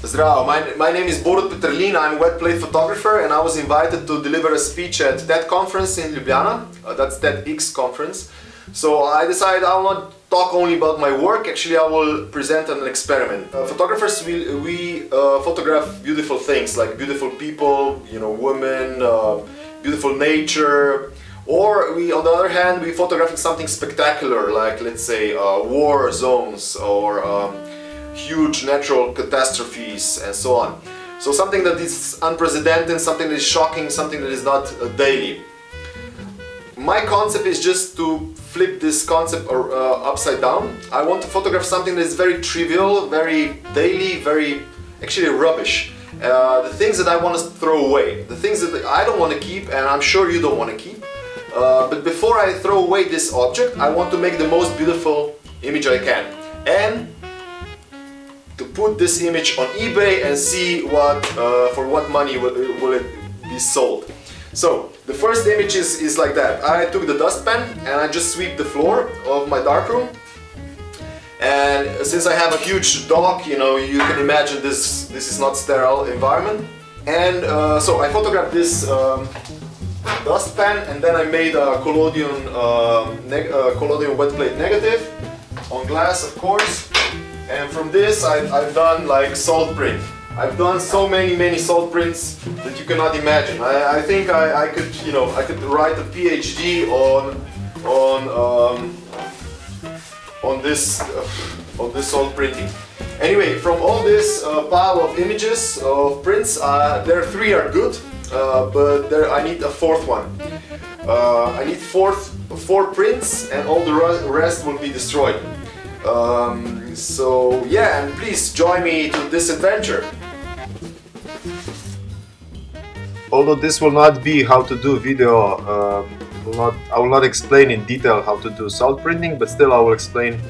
Zdravo, my name is Borut Peterlin, I'm a wet plate photographer and I was invited to deliver a speech at that conference in Ljubljana, that's TEDx conference. So I decided I will not talk only about my work, actually I will present an experiment. Photographers, we photograph beautiful things like beautiful people, you know, women, beautiful nature. Or we, on the other hand, we photograph something spectacular like, let's say, war zones or huge natural catastrophes and so on. So something that is unprecedented, something that is shocking, something that is not daily. My concept is just to flip this concept upside down. I want to photograph something that is very trivial, very daily, very actually rubbish. The things that I want to throw away, the things that I don't want to keep and I'm sure you don't want to keep. But before I throw away this object, I want to make the most beautiful image I can. And to put this image on eBay and see for what money will it be sold. So the first image is like that. I took the dustpan and I just sweep the floor of my darkroom. And since I have a huge dog, you know, you can imagine this is not sterile environment. And so I photographed this dustpan and then I made a collodion wet plate negative on glass, of course. And from this I've done like salt print. I've done so many salt prints that you cannot imagine. I think I could, you know, I could write a PhD on this salt printing. Anyway, from all this pile of images of prints, there are 3 are good, but I need a 4th one. I need 4 prints, and all the rest will be destroyed. So yeah, and please join me to this adventure. Although this will not be how to do video, I will not explain in detail how to do salt printing, but still I will explain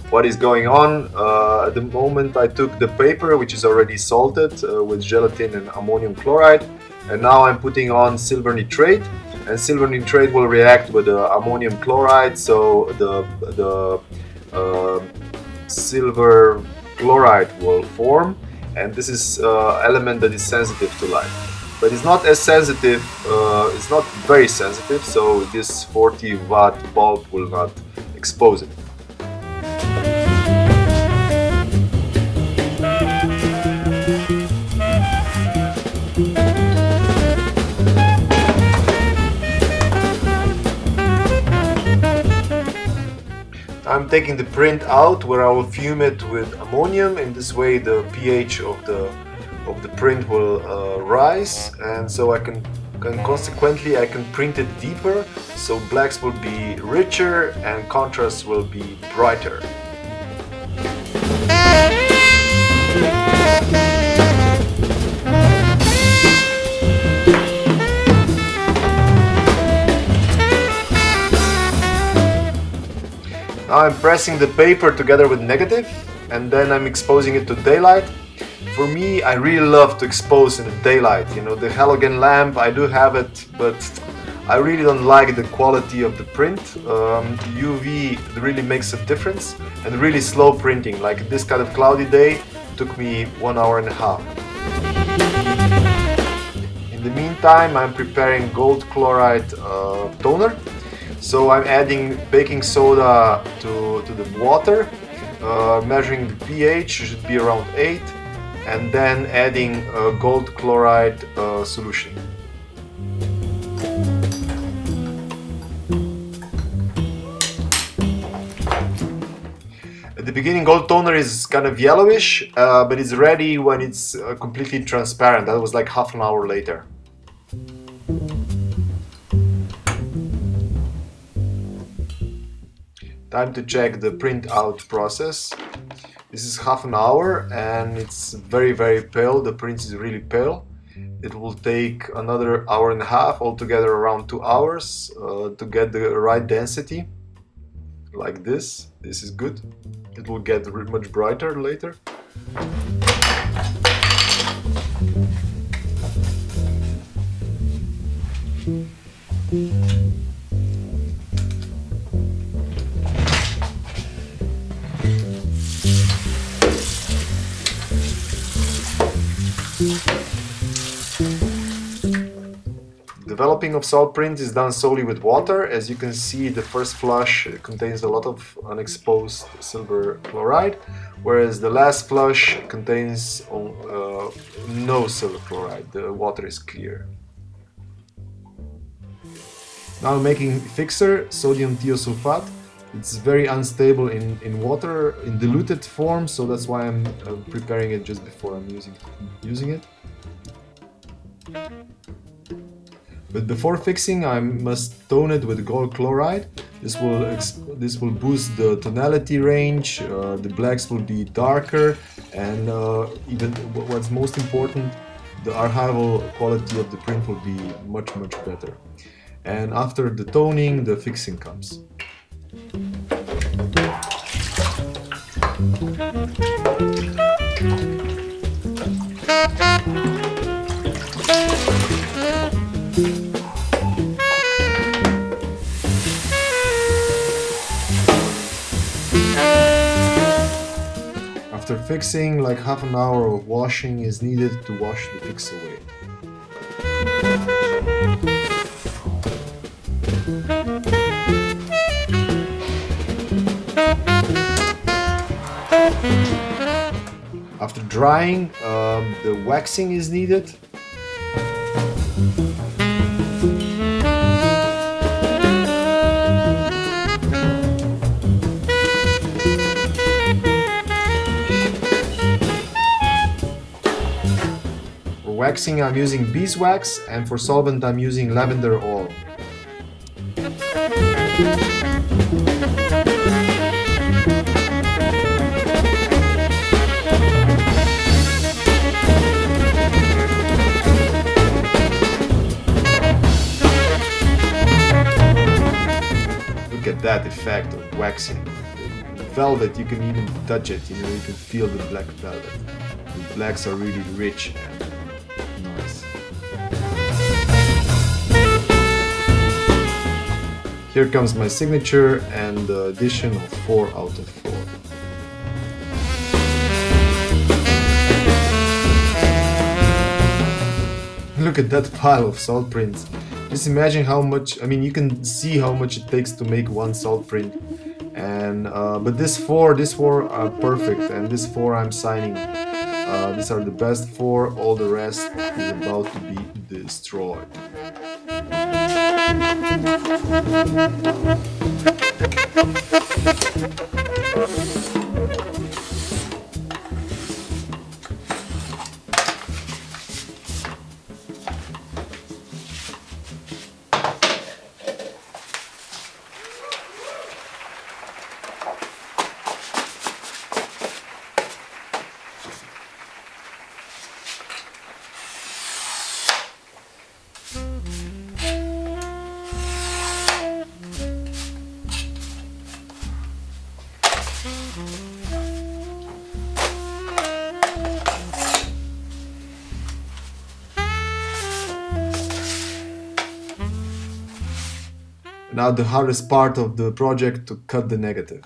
what is going on. At the moment I took the paper, which is already salted with gelatin and ammonium chloride, and now I'm putting on silver nitrate, and silver nitrate will react with the ammonium chloride, so the silver chloride will form, and this is an element that is sensitive to light. But it's not as sensitive, it's not very sensitive, so this 40-watt bulb will not expose it. I'm taking the print out where I will fume it with ammonium. In this way the pH of the print will rise, and so I can consequently I can print it deeper, so blacks will be richer and contrasts will be brighter. Now I'm pressing the paper together with negative, and then I'm exposing it to daylight. For me, I really love to expose in the daylight. You know, the halogen lamp, I do have it, but I really don't like the quality of the print. UV really makes a difference, and really slow printing, like this kind of cloudy day, took me 1.5 hours. In the meantime, I'm preparing gold chloride toner. So I'm adding baking soda to the water, measuring the pH, should be around 8, and then adding gold chloride solution. At the beginning gold toner is kind of yellowish, but it's ready when it's completely transparent. That was like half an hour later. Time to check the print out process. This is half an hour and it's very pale. The print is really pale. It will take another 1.5 hours, altogether around 2 hours to get the right density. Like this. This is good. It will get much brighter later. developing of salt print is done solely with water. As you can see, the first flush contains a lot of unexposed silver chloride, whereas the last flush contains no silver chloride. The water is clear. Now I'm making fixer, sodium thiosulfate. It's very unstable in water, in diluted form, so that's why I'm preparing it just before I'm using it. But before fixing, I must tone it with gold chloride. This will boost the tonality range. The blacks will be darker, and even what's most important, the archival quality of the print will be much better. And after the toning, the fixing comes. After fixing, like half an hour of washing is needed to wash the fix away. After drying, the waxing is needed. For waxing, I'm using beeswax, and for solvent, I'm using lavender oil. Look at that effect of waxing. The velvet, you can even touch it, you can feel the black velvet. The blacks are really rich and nice. Here comes my signature and the addition of 4 out of 4. Look at that pile of salt prints. Just imagine how much, you can see how much it takes to make one salt print. And but these four are perfect, and these 4 I'm signing. These are the best 4, all the rest is about to be destroyed. Now the hardest part of the project, to cut the negative.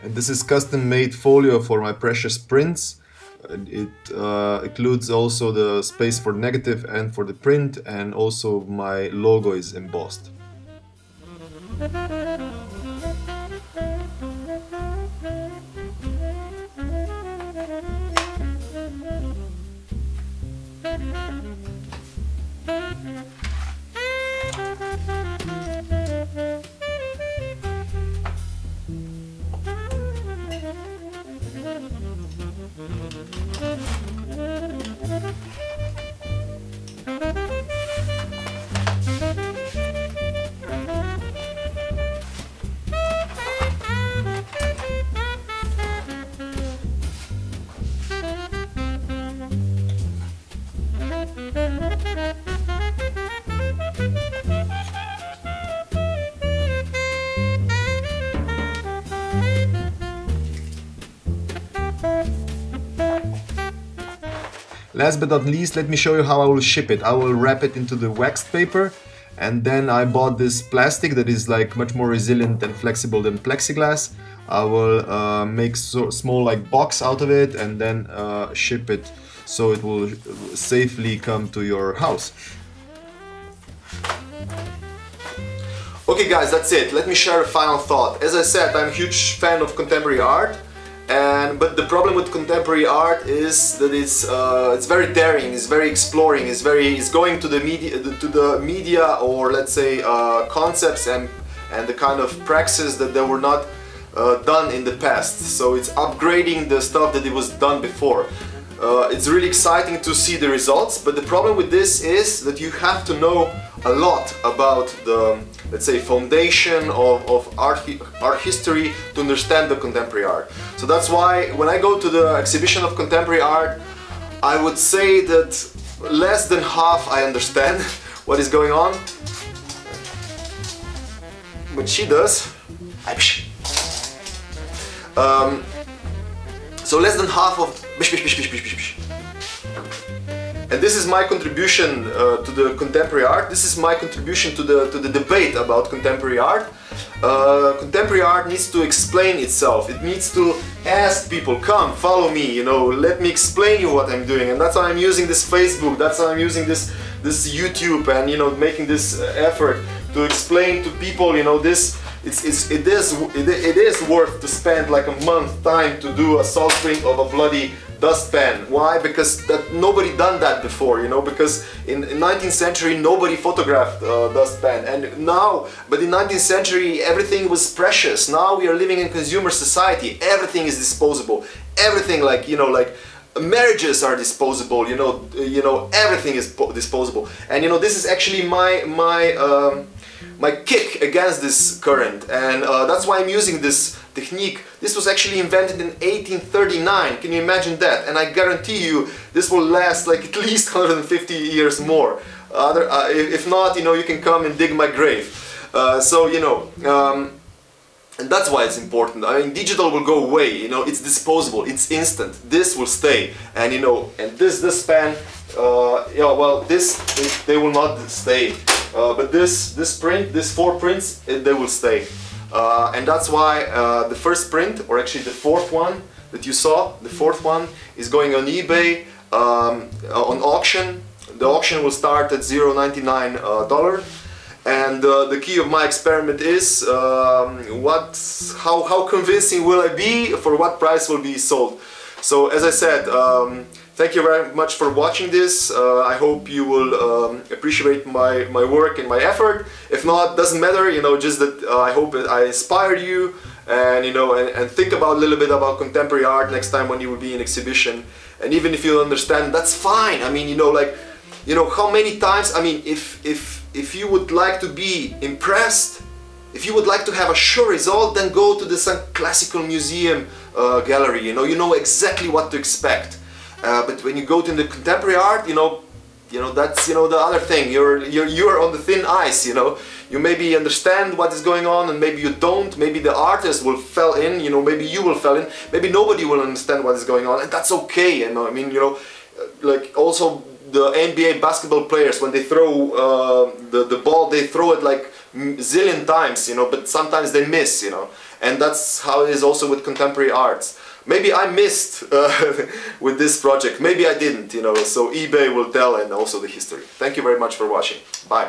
And this is custom made folio for my precious prints. It includes also the space for negative and for the print, and also my logo is embossed. Last but not least, let me show you how I will ship it. I will wrap it into the waxed paper, and then I bought this plastic that is like much more resilient and flexible than plexiglass. I will make small like box out of it and then ship it so it will safely come to your house. Okay guys, that's it. Let me share a final thought. As I said, I'm a huge fan of contemporary art, but the problem with contemporary art is that it's very daring, it's very exploring, it's going to the media, or let's say concepts and the kind of praxis that they were not done in the past. So it's upgrading the stuff that it was done before. It's really exciting to see the results, but the problem with this is that you have to know a lot about the, let's say, foundation of art history to understand the contemporary art. So that's why when I go to the exhibition of contemporary art, I would say that less than half I understand what is going on. But she does. So less than half of... And this is my contribution to the contemporary art. This is my contribution to the debate about contemporary art. Contemporary art needs to explain itself. It needs to ask people, come, follow me, you know, let me explain you what I'm doing. And that's why I'm using this Facebook, that's why I'm using this YouTube, and, you know, making this effort to explain to people, you know, this. It is worth to spend like a month time to do a salt spring of a bloody dustpan. Why? Because nobody done that before, you know, because in 19th century nobody photographed dustpan, and now, but in 19th century everything was precious. Now we are living in consumer society, everything is disposable, everything, like, you know, like marriages are disposable, you know, everything is disposable. And, you know, this is actually my kick against this current, and that's why I'm using this technique. This was actually invented in 1839, can you imagine that? And I guarantee you this will last like at least 150 years more. If not, you know, you can come and dig my grave. So, you know, and that's why it's important. I mean, digital will go away, you know, it's disposable, it's instant. This will stay, and, you know, and this span, yeah, well, they will not stay. But this print, these 4 prints, they will stay. And that's why the first print, or actually the 4th one that you saw, the 4th one is going on eBay on auction. The auction will start at $0.99. And the key of my experiment is how convincing will I be, for what price will be sold. So as I said, thank you very much for watching this. I hope you will appreciate my work and my effort. If not, doesn't matter, you know, just that I hope that I inspired you, and, you know, and think about a little bit about contemporary art next time when you will be in exhibition. And even if you don't understand, that's fine. I mean, you know, like, you know, how many times, I mean, if you would like to be impressed, if you would like to have a sure result, then go to the some classical museum gallery, you know exactly what to expect. But when you go to the contemporary art, you know that's, you know, the other thing. You're on the thin ice, you know. You maybe understand what is going on, and maybe you don't. Maybe the artist will fall in, you know. Maybe you will fall in. Maybe nobody will understand what is going on, and that's okay. You know, I mean, you know, like also the NBA basketball players, when they throw the ball, they throw it like zillion times, you know, but sometimes they miss, you know. And that's how it is also with contemporary arts. Maybe I missed with this project, maybe I didn't, you know, so eBay will tell, and also the history. Thank you very much for watching. Bye.